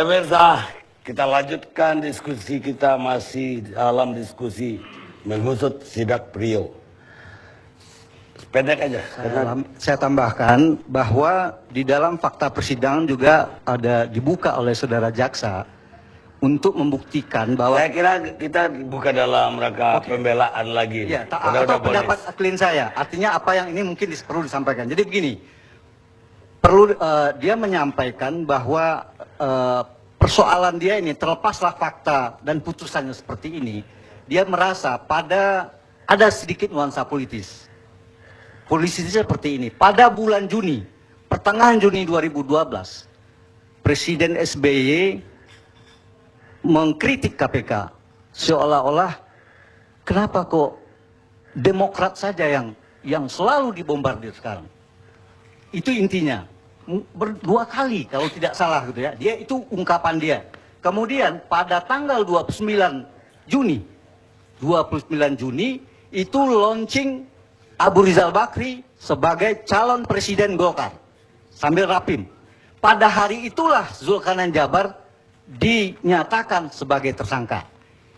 Pemirsa, kita lanjutkan diskusi kita masih dalam diskusi mengusut sidak Priok. Pendek aja. Saya tambahkan bahwa di dalam fakta persidangan juga ada dibuka oleh saudara jaksa untuk membuktikan bahwa saya kira kita buka dalam rangka pembelaan lagi. Ya, atau pendapat klien saya. Artinya apa yang ini mungkin perlu disampaikan. Jadi begini, perlu dia menyampaikan bahwa persoalan dia ini terlepaslah fakta dan putusannya seperti ini, dia merasa ada sedikit nuansa politis. Politisnya seperti ini. Pada bulan Juni, pertengahan Juni 2012, Presiden SBY mengkritik KPK seolah-olah kenapa kok Demokrat saja yang selalu dibombardir sekarang. Itu intinya. Dua kali kalau tidak salah gitu ya. Dia itu ungkapan dia. Kemudian pada tanggal 29 Juni itu launching Abu Rizal Bakri sebagai calon presiden Golkar sambil rapim. Pada hari itulah Zulkarnain Jabar dinyatakan sebagai tersangka.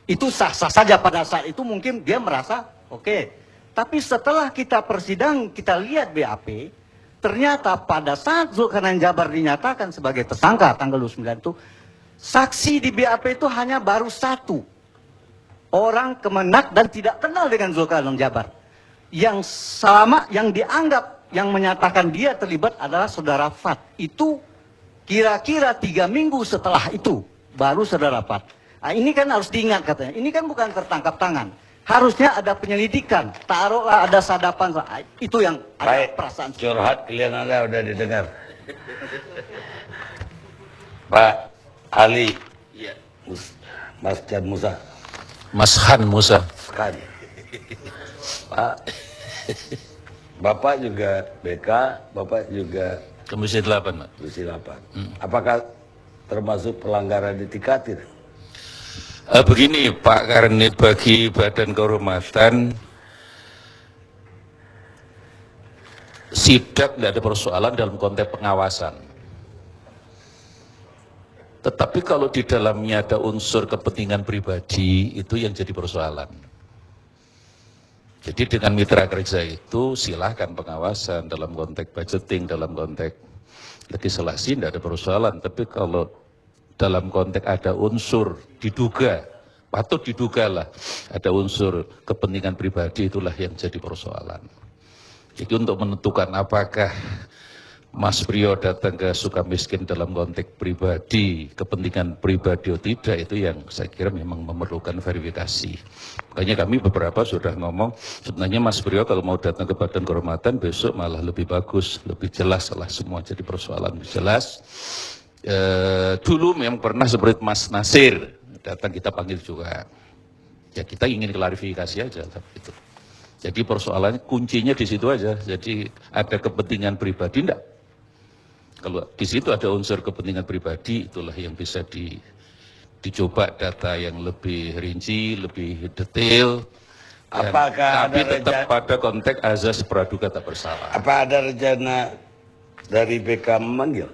Itu sah-sah saja pada saat itu, mungkin dia merasa oke. Tapi setelah kita persidang, kita lihat BAP, ternyata pada saat Zulkarnain Jabar dinyatakan sebagai tersangka tanggal 29 itu, saksi di BAP itu hanya baru satu orang Kemenak dan tidak kenal dengan Zulkarnain Jabar. Yang dianggap yang menyatakan dia terlibat adalah saudara Fat. Itu kira-kira 3 minggu setelah itu baru saudara Fat. Nah, ini kan harus diingat katanya. Ini kan bukan tertangkap tangan. Harusnya ada penyelidikan. Taruhlah ada sadapan. Itu yang ada perasaan. Curhat klien Anda udah didengar. Pak Ali. Iya. Mas Chan Musa. Mas Han Musa. Kan. Pak, Bapak juga BK, Bapak juga Komisi 8, Pak. Komisi 8. Apakah termasuk pelanggaran etika tidak? Begini Pak Karnit, bagi Badan Kehormatan, sidak tidak ada persoalan dalam konteks pengawasan. Tetapi kalau di dalamnya ada unsur kepentingan pribadi, itu yang jadi persoalan. Jadi dengan mitra kerja itu silahkan pengawasan dalam konteks budgeting, dalam konteks legislasi tidak ada persoalan. Tapi kalau dalam konteks ada unsur diduga, patut diduga lah, ada unsur kepentingan pribadi, itulah yang jadi persoalan. Jadi untuk menentukan apakah Mas Priyo datang ke Sukamiskin dalam konteks pribadi, kepentingan pribadi atau tidak, itu yang saya kira memang memerlukan verifikasi. Makanya kami beberapa sudah ngomong, sebenarnya Mas Priyo kalau mau datang ke Badan Kehormatan besok malah lebih bagus, lebih jelas lah semua jadi persoalan jelas. Dulu memang pernah seperti Mas Nasir datang kita panggil juga. Ya kita ingin klarifikasi aja itu. Jadi persoalannya kuncinya di situ aja. Jadi ada kepentingan pribadi enggak? Kalau di situ ada unsur kepentingan pribadi, itulah yang bisa dicoba data yang lebih rinci, lebih detail. Apakah tapi ada tetap pada konteks azas praduga tak bersalah. Apa ada rencana dari BK memanggil?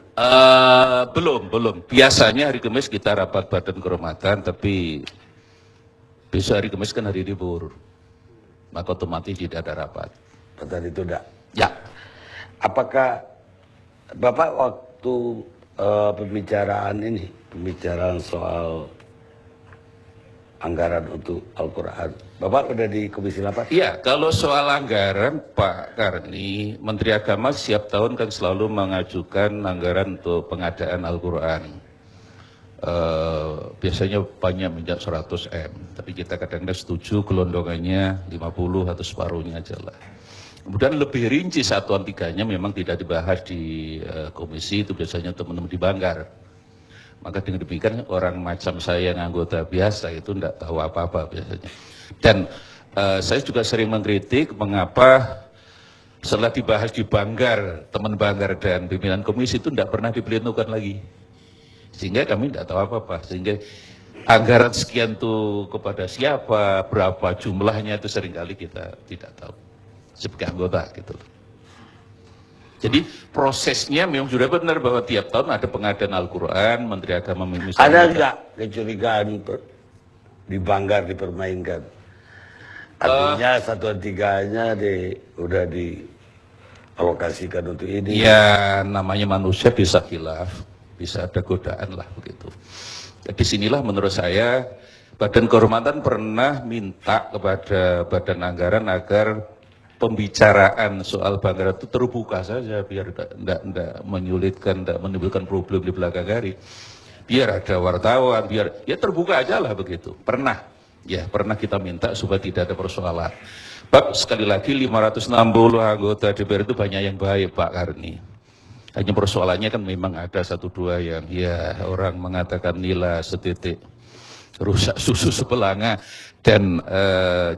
Belum. Biasanya hari Kamis kita rapat Badan Kehormatan, tapi besok hari Kamis kan hari libur. Maka otomatis tidak ada rapat. Betul itu enggak? Ya. Apakah Bapak waktu pembicaraan soal anggaran untuk Al-Quran, Bapak udah di Komisi 8? Iya, kalau soal anggaran Pak Karni, Menteri Agama setiap tahun kan selalu mengajukan anggaran untuk pengadaan Al-Quran. Biasanya banyak minyak 100 M, tapi kita kadang-kadang setuju gelondongannya 50 atau separuhnya aja lah. Kemudian lebih rinci satuan tiganya memang tidak dibahas di komisi, itu biasanya teman-teman di Banggar. Maka dengan demikian orang macam saya yang anggota biasa itu tidak tahu apa-apa biasanya. Dan saya juga sering mengkritik mengapa setelah dibahas di Banggar, teman Banggar dan pimpinan komisi itu tidak pernah dipelitukan lagi. Sehingga kami tidak tahu apa-apa. Sehingga anggaran sekian itu kepada siapa, berapa jumlahnya itu seringkali kita tidak tahu. Sebagai anggota gitu. Jadi prosesnya memang sudah benar bahwa tiap tahun ada pengadaan Al-Quran, Menteri Agama misalnya. Ada nggak kecurigaan dibanggar, dipermainkan? Artinya satuan tiganya udah dialokasikan untuk ini. Ya namanya manusia bisa khilaf, bisa ada godaan lah begitu. Di sinilah menurut saya Badan Kehormatan pernah minta kepada Badan Anggaran agar pembicaraan soal Banggar itu terbuka saja, biar tidak menyulitkan, tidak menimbulkan problem di belakang hari. Biar ada wartawan, biar ya terbuka aja lah begitu. Pernah kita minta supaya tidak ada persoalan. Pak, sekali lagi 560 anggota DPR itu banyak yang baik Pak Karni. Hanya persoalannya kan memang ada satu dua yang ya orang mengatakan nila setitik rusak susu sebelanga. Dan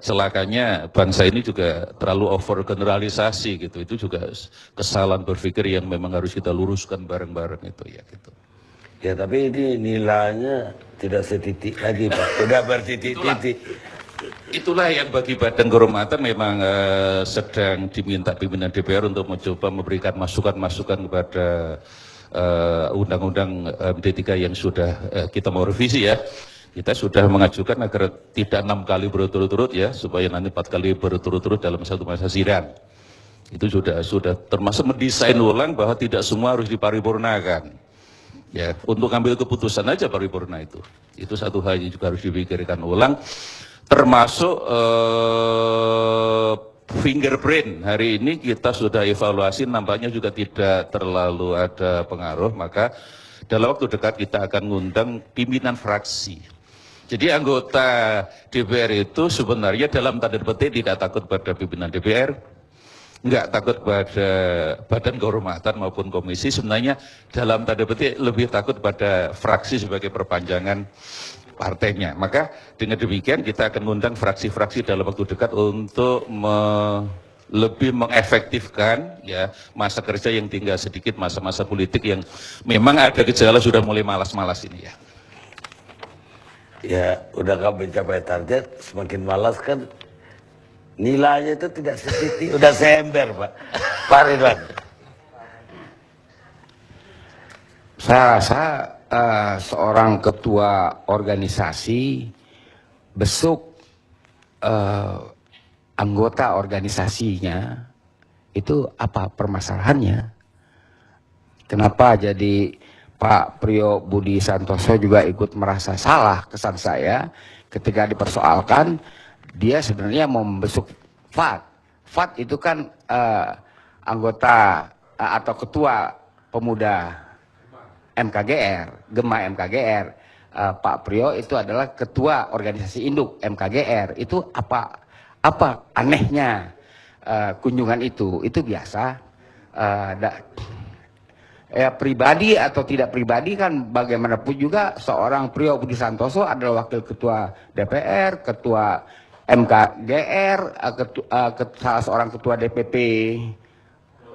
celakanya bangsa ini juga terlalu over generalisasi gitu. Itu juga kesalahan berpikir yang memang harus kita luruskan bareng-bareng itu ya gitu. Ya tapi ini nilainya tidak setitik lagi Pak, sudah bertitik-titik. Itulah yang bagi Badan Kehormatan memang sedang diminta pimpinan DPR untuk mencoba memberikan masukan-masukan kepada undang-undang MD3 yang sudah kita mau revisi ya. Kita sudah mengajukan agar tidak 6 kali berturut-turut ya, supaya nanti 4 kali berturut-turut dalam satu masa sidang. Itu sudah termasuk mendesain ulang bahwa tidak semua harus diparipurnakan. Ya, untuk ambil keputusan aja paripurna itu. Itu satu hal yang juga harus dipikirkan ulang. Termasuk fingerprint. Hari ini kita sudah evaluasi, nampaknya juga tidak terlalu ada pengaruh, maka dalam waktu dekat kita akan mengundang pimpinan fraksi. Jadi anggota DPR itu sebenarnya dalam tanda petik tidak takut pada pimpinan DPR, nggak takut pada Badan Kehormatan maupun komisi, sebenarnya dalam tanda petik lebih takut pada fraksi sebagai perpanjangan partainya. Maka dengan demikian kita akan mengundang fraksi-fraksi dalam waktu dekat untuk lebih mengefektifkan ya masa kerja yang tinggal sedikit, masa-masa politik yang memang ada gejala sudah mulai malas-malas ini ya. Ya udah gak mencapai target, semakin malas kan nilainya itu tidak setitik, udah seember Pak. Pak Ridwan. Saya rasa seorang ketua organisasi besuk anggota organisasinya itu apa permasalahannya? Kenapa jadi Pak Priyo Budi Santoso juga ikut merasa salah kesan saya ketika dipersoalkan dia sebenarnya mau membesuk FAT. FAT itu kan anggota atau ketua pemuda MKGR, Gema MKGR. Pak Priyo itu adalah ketua organisasi induk MKGR. Itu apa anehnya kunjungan itu biasa. Pribadi atau tidak pribadi kan bagaimanapun juga seorang Priyo Budi Santoso adalah wakil ketua DPR, ketua MKGR, salah seorang ketua DPP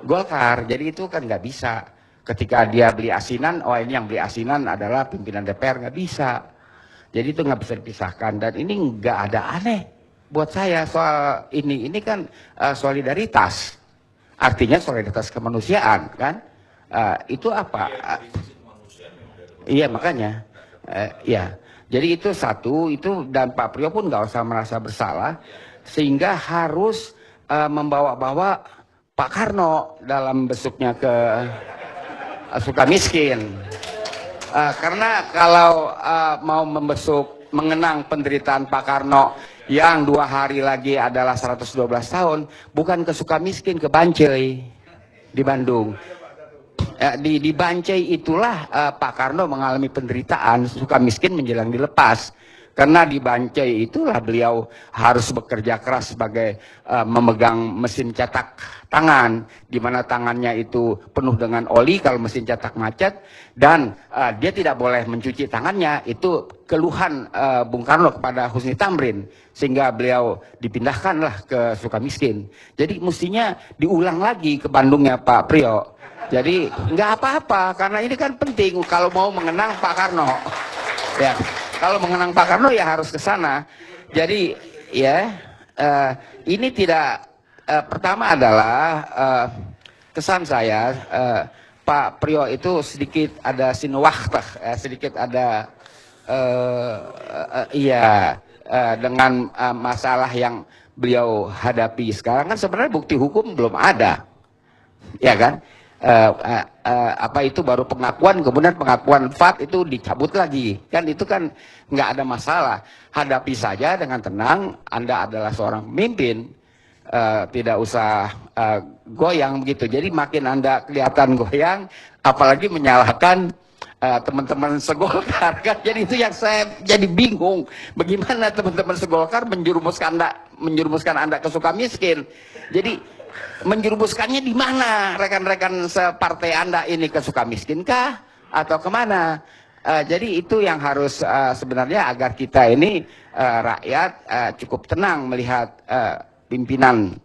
Golkar. Jadi itu kan nggak bisa. Ketika dia beli asinan, oh ini yang beli asinan adalah pimpinan DPR, nggak bisa. Jadi itu nggak bisa dipisahkan dan ini nggak ada aneh buat saya soal ini. Ini kan solidaritas, artinya solidaritas kemanusiaan kan. Itu apa? Iya makanya, ya. Jadi itu satu itu dan Pak Priyo pun nggak usah merasa bersalah sehingga harus membawa-bawa Pak Karno dalam besuknya ke Sukamiskin. Karena kalau mau membesuk mengenang penderitaan Pak Karno yang 2 hari lagi adalah 112 tahun, bukan ke Sukamiskin, ke Bancai di Bandung. Di Bancai itulah Pak Karno mengalami penderitaan, Sukamiskin menjelang dilepas. Karena di Bancai itulah beliau harus bekerja keras sebagai memegang mesin cetak tangan, di mana tangannya itu penuh dengan oli kalau mesin cetak macet, dan dia tidak boleh mencuci tangannya. Itu keluhan Bung Karno kepada Husni Tamrin, sehingga beliau dipindahkanlah ke Sukamiskin. Jadi mestinya diulang lagi ke Bandungnya Pak Priyo. Jadi nggak apa-apa, karena ini kan penting kalau mau mengenang Pak Karno. Ya, kalau mengenang Pak Karno ya harus ke sana. Jadi ya ini tidak pertama adalah kesan saya Pak Priyo itu sedikit ada sinuwaktah, sedikit ada dengan masalah yang beliau hadapi sekarang kan sebenarnya bukti hukum belum ada, ya kan? Apa itu baru pengakuan, kemudian pengakuan FAT itu dicabut lagi, kan itu kan nggak ada masalah. Hadapi saja dengan tenang. Anda adalah seorang pemimpin, tidak usah goyang begitu. Jadi makin Anda kelihatan goyang, apalagi menyalahkan teman-teman segolkar kan. Jadi itu yang saya jadi bingung, bagaimana teman-teman segolkar menjerumuskan anda ke Sukamiskin. Jadi menjerumuskannya di mana? Rekan-rekan separtai Anda ini ke Sukamiskin kah? Atau kemana? Jadi itu yang harus sebenarnya agar kita ini rakyat cukup tenang melihat pimpinan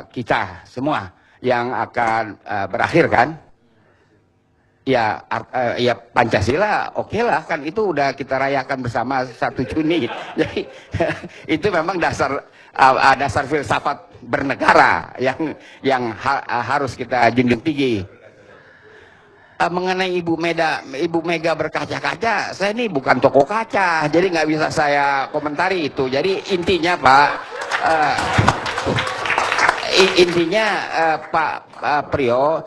kita semua yang akan berakhir kan? Ya Pancasila oke lah kan, itu udah kita rayakan bersama 1 Juni. Jadi itu memang dasar filsafat bernegara yang harus kita junjung tinggi. Mengenai Ibu Mega berkaca-kaca, saya ini bukan toko kaca, jadi nggak bisa saya komentari itu. Jadi intinya Pak, Pak Priyo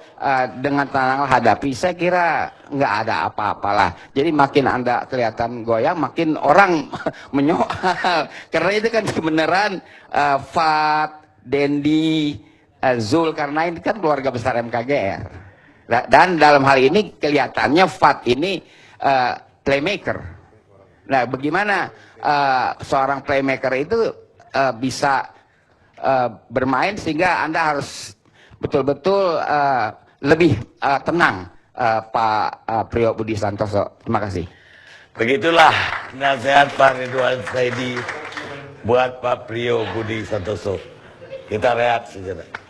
dengan tenang hadapi, saya kira nggak ada apa-apalah. Jadi makin Anda kelihatan goyang, makin orang menyoal. Karena itu kan kebenaran Fat, Dendi, Zulkarnain kan keluarga besar MKGR. Dan dalam hal ini kelihatannya Fat ini playmaker. Nah, bagaimana seorang playmaker itu bisa bermain sehingga Anda harus betul-betul lebih tenang, Pak Priyo Budi Santoso. Terima kasih. Begitulah nasihat Pak Ridwan Saidi buat Pak Priyo Budi Santoso. Kita rehat sejenak.